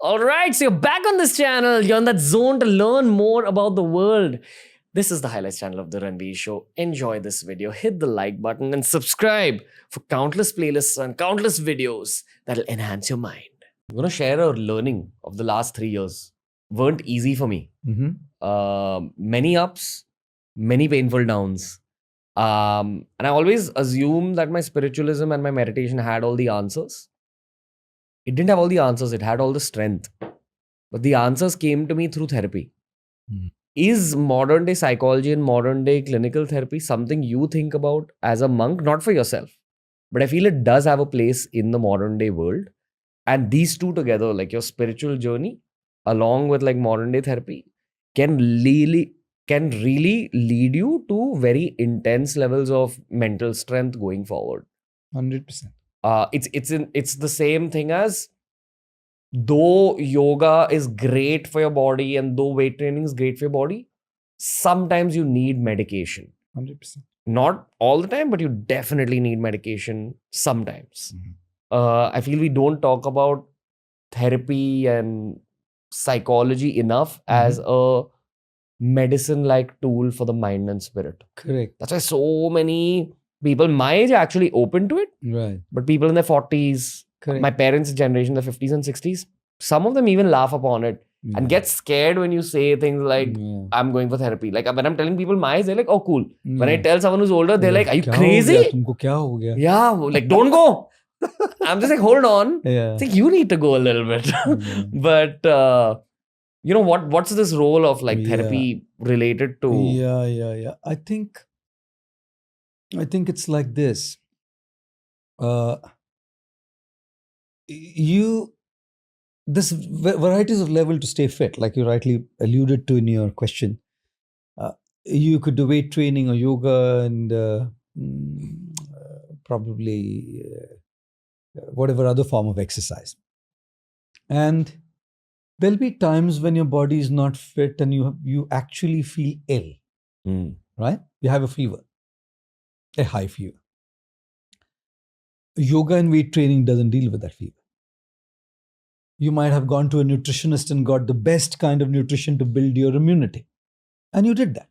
All right, so you're back on this channel. You're on that zone to learn more about the world. This is the highlights channel of the Ranveer Show. Enjoy this video, hit the like button, and subscribe for countless playlists and countless videos that'll enhance your mind. I'm gonna share a learning of the last 3 years. Weren't easy for me. Many ups, many painful downs. And I always assumed that my spiritualism and my meditation had all the answers. It didn't have all the answers, it had all the strength. But the answers came to me through therapy. Is modern day psychology and modern day clinical therapy something you think about as a monk? Not for yourself, but I feel it does have a place in the modern day world. And these two together, like your spiritual journey along with like modern day therapy, can really lead you to very intense levels of mental strength going forward. 100%. It's the same thing as, though yoga is great for your body and though weight training is great for your body, sometimes you need medication. 100%. Not all the time, but you definitely need medication sometimes. I feel we don't talk about therapy and psychology enough as a medicine-like tool for the mind and spirit. Correct. That's why so many people my age are actually open to it. Right. But people in their 40s, Correct. my parents' generation, the 50s and 60s, some of them even laugh upon it and get scared when you say things like, I'm going for therapy. Like when I'm telling people my age, they're like, oh, cool. When I tell someone who's older, they're like, are you crazy? Tumko kya ho gaya? Yeah, like don't go. I'm just like, hold on. Yeah. I think you need to go a little bit. But, you know, what's this role of like therapy related to? Yeah. I think it's like this. This varieties of level to stay fit, like you rightly alluded to in your question. You could do weight training or yoga and probably whatever other form of exercise. And there'll be times when your body is not fit and you actually feel ill, right? You have a fever, a high fever. Yoga and weight training doesn't deal with that fever. You might have gone to a nutritionist and got the best kind of nutrition to build your immunity. And you did that.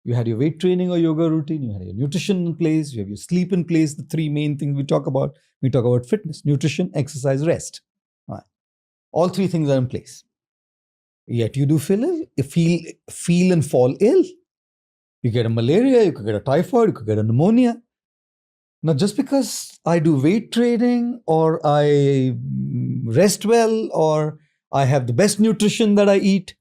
You had your weight training or yoga routine, you had your nutrition in place, you have your sleep in place, the three main things we talk about. We talk about fitness, nutrition, exercise, rest. Right. All three things are in place. Yet you do feel and fall ill. You get a malaria, you could get a typhoid, you could get a pneumonia. Now, just because I do weight training or I rest well or I have the best nutrition that I eat,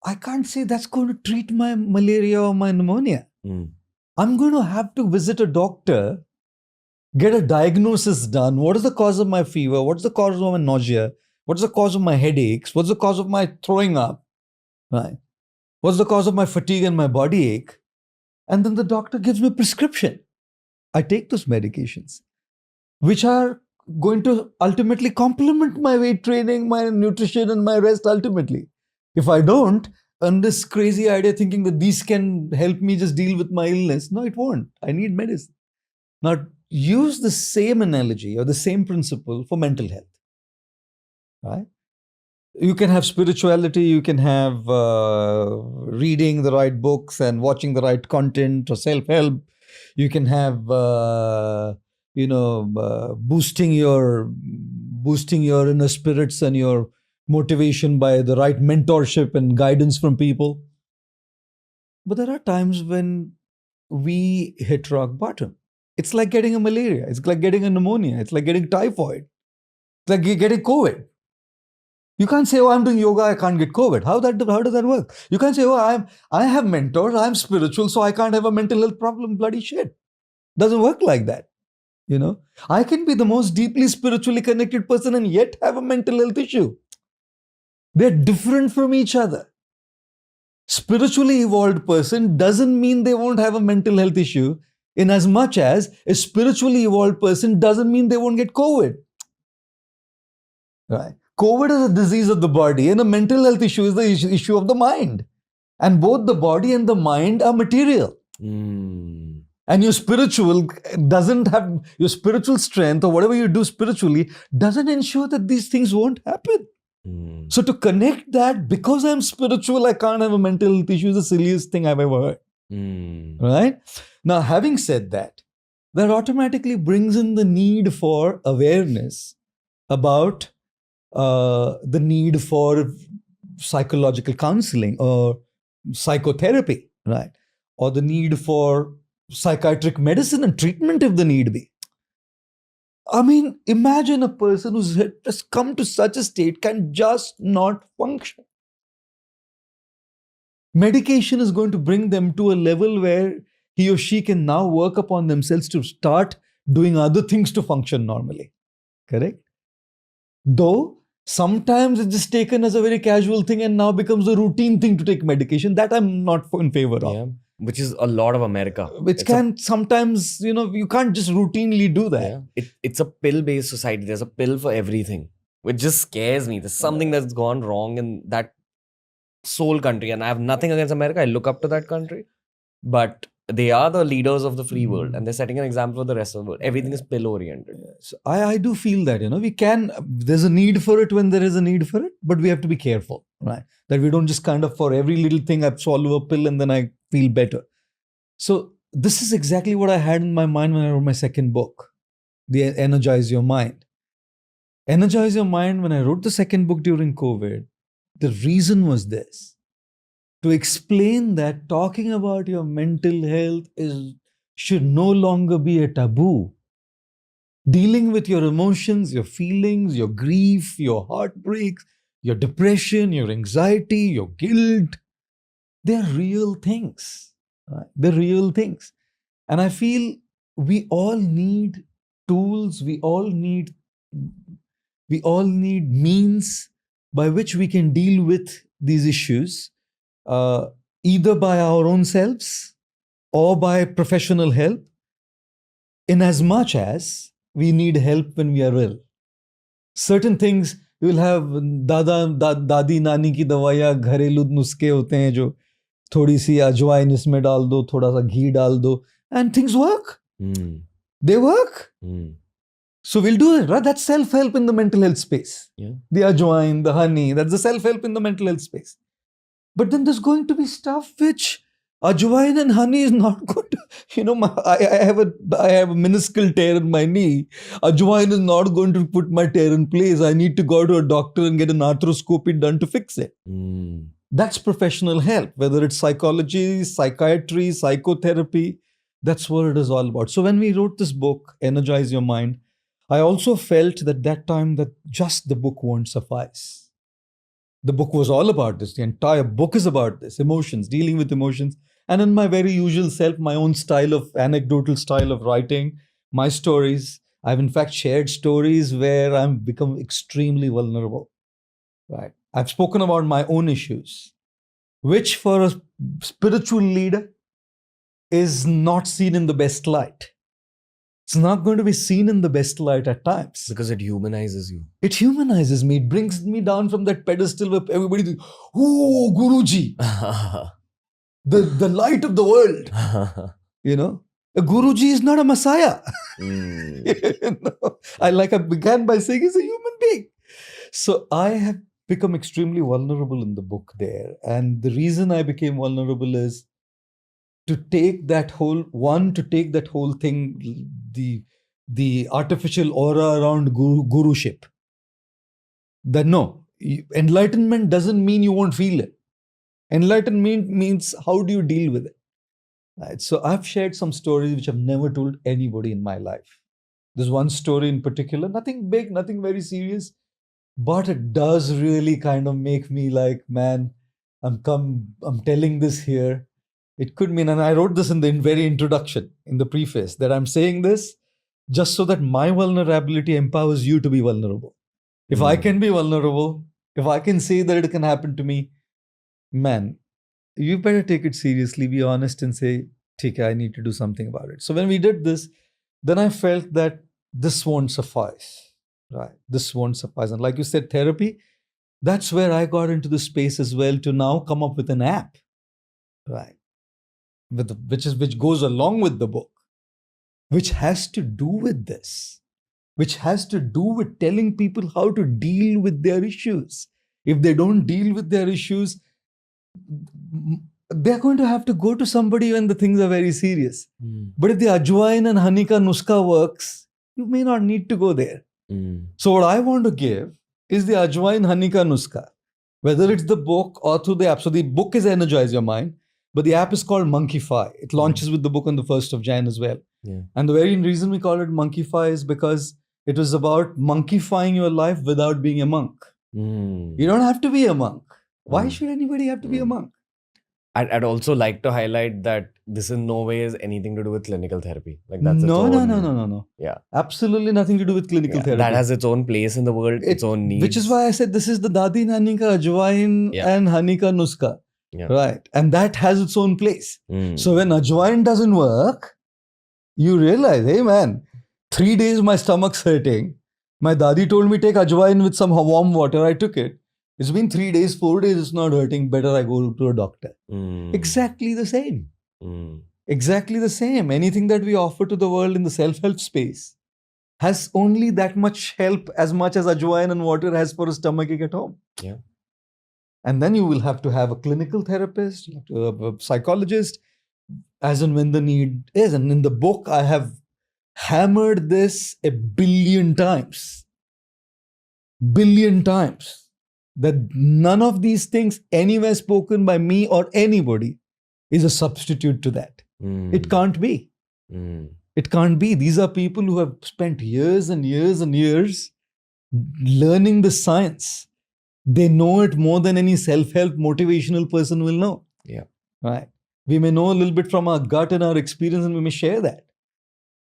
I can't say that's going to treat my malaria or my pneumonia. I'm going to have to visit a doctor, get a diagnosis done. What is the cause of my fever? What's the cause of my nausea? What's the cause of my headaches? What's the cause of my throwing up? Right? What's the cause of my fatigue and my body ache? And then the doctor gives me a prescription. I take those medications, which are going to ultimately complement my weight training, my nutrition, and my rest ultimately. If I don't, and this crazy idea thinking that these can help me just deal with my illness, no, it won't. I need medicine. Now, use the same analogy or the same principle for mental health. Right? You can have spirituality, you can have reading the right books and watching the right content or self-help. You can have, boosting your inner spirits and your motivation by the right mentorship and guidance from people. But there are times when we hit rock bottom. It's like getting a malaria. It's like getting a pneumonia. It's like getting typhoid. It's like getting COVID. You can't say, oh, I'm doing yoga, I can't get COVID. How does that work? You can't say, oh, I have mentors, I'm spiritual, so I can't have a mental health problem. Bloody shit. Doesn't work like that. You know, I can be the most deeply spiritually connected person and yet have a mental health issue. They're different from each other. Spiritually evolved person doesn't mean they won't have a mental health issue, in as much as a spiritually evolved person doesn't mean they won't get COVID. Right? COVID is a disease of the body and a mental health issue is the issue of the mind. And both the body and the mind are material. And your spiritual doesn't have, your spiritual strength or whatever you do spiritually doesn't ensure that these things won't happen. So to connect that, because I'm spiritual, I can't have a mental health issue, is the silliest thing I've ever heard. Right? Now, having said that, that automatically brings in the need for awareness about the need for psychological counseling or psychotherapy, right? Or the need for psychiatric medicine and treatment if the need be. I mean, imagine a person who's just come to such a state can just not function. Medication is going to bring them to a level where he or she can now work upon themselves to start doing other things to function normally. Correct? Though sometimes it's just taken as a very casual thing and now becomes a routine thing to take medication. That I'm not in favor of. Yeah. Which is a lot of America. Which can sometimes, you can't just routinely do that. Yeah. It's a pill-based society. There's a pill for everything, which just scares me. There's something that's gone wrong in that sole country. And I have nothing against America. I look up to that country. But they are the leaders of the free world and they're setting an example for the rest of the world. Everything is pill-oriented. So I do feel that, there's a need for it when there is a need for it, but we have to be careful, right? That we don't just kind of, for every little thing, I swallow a pill and then I feel better. So this is exactly what I had in my mind when I wrote my second book, The Energize Your Mind. Energize Your Mind, when I wrote the second book during COVID, the reason was this: to explain that talking about your mental health should no longer be a taboo. Dealing with your emotions, your feelings, your grief, your heartbreaks, your depression, your anxiety, your guilt, they're real things. Right? They're real things. And I feel we all need tools, we all need means by which we can deal with these issues, either by our own selves or by professional help, in as much as we need help when we are ill. Certain things, you will have दादी नानी की दवाइयाँ घरेलू नुस्खे होते हैं जो थोड़ी सी अजवाइन इसमें डाल दो, थोड़ा सा घी डाल दो, and things work. They work. So we'll do it, right? That's self-help in the mental health space. Yeah. The ajwain, the honey, that's the self-help in the mental health space. But then there's going to be stuff which ajwain and honey is not good. I have a minuscule tear in my knee. Ajwain is not going to put my tear in place. I need to go to a doctor and get an arthroscopy done to fix it. That's professional help, whether it's psychology, psychiatry, psychotherapy. That's what it is all about. So when we wrote this book, Energize Your Mind, I also felt that time that just the book won't suffice. The book was all about this. The entire book is about this, emotions, dealing with emotions. And in my very usual self, my own anecdotal style of writing, my stories, I've in fact shared stories where I've become extremely vulnerable. Right? I've spoken about my own issues, which for a spiritual leader is not seen in the best light. It's not going to be seen in the best light at times. Because it humanizes you. It humanizes me. It brings me down from that pedestal where everybody thinks, oh, Guruji, the light of the world. A Guruji is not a Messiah. I began by saying he's a human being. So I have become extremely vulnerable in the book there. And the reason I became vulnerable is to take that whole thing, the artificial aura around guruship. That no, enlightenment doesn't mean you won't feel it. Enlightenment means how do you deal with it? Right? So I've shared some stories which I've never told anybody in my life. There's one story in particular, nothing big, nothing very serious, but it does really kind of make me like, man, I'm telling this here. It could mean, and I wrote this in the very introduction, in the preface, that I'm saying this just so that my vulnerability empowers you to be vulnerable. If I can be vulnerable, if I can say that it can happen to me, man, you better take it seriously, be honest and say, okay, I need to do something about it. So when we did this, then I felt that this won't suffice, right? This won't suffice. And like you said, therapy, that's where I got into the space as well to now come up with an app, right? Which goes along with the book. which has to do with this, which has to do with telling people how to deal with their issues. If they don't deal with their issues, they're going to have to go to somebody when the things are very serious. But if the ajwain and honey ka nuska works, you may not need to go there. So what I want to give is the ajwain honey ka nuska, whether it's the book or through the app. So the book is Energize Your Mind, but the app is called Monkeyfy. It launches with the book on the 1st of Jan as well. Yeah. And the very reason we call it Monkeyfy is because it was about monkeyfying your life without being a monk. You don't have to be a monk. Why should anybody have to be a monk? I'd also like to highlight that this in no way is anything to do with clinical therapy. Like that's No. Yeah. Absolutely nothing to do with clinical Yeah, therapy. that has its own place in the world, its own needs. Which is why I said this is the Dadi Nani ka ajwain and honey ka nuska. Yeah. Right. And that has its own place. Mm. So when ajwain doesn't work, you realize, hey man, 3 days my stomach's hurting. My dadi told me take ajwain with some warm water. I took it. It's been 3 days, 4 days, it's not hurting. Better I go to a doctor. Exactly the same. Exactly the same. Anything that we offer to the world in the self-help space has only that much help as much as ajwain and water has for a stomachache at home. Yeah. And then you will have to have a clinical therapist, you have to have a psychologist, as and when the need is. And in the book, I have hammered this 1 billion times. Billion times. That none of these things anywhere spoken by me or anybody is a substitute to that. It can't be. It can't be. These are people who have spent years and years and years learning the science. They know it more than any self-help motivational person will know. Yeah. Right. We may know a little bit from our gut and our experience and we may share that.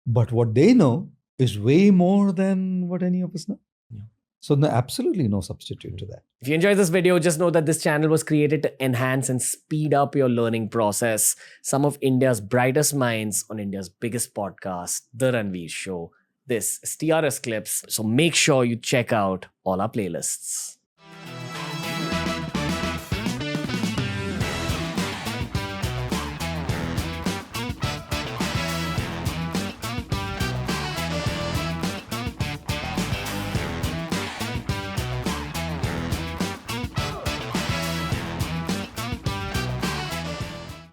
But what they know is way more than what any of us know. Yeah. So no, absolutely no substitute to that. If you enjoyed this video, just know that this channel was created to enhance and speed up your learning process. Some of India's brightest minds on India's biggest podcast, The Ranveer Show. This is TRS Clips. So make sure you check out all our playlists.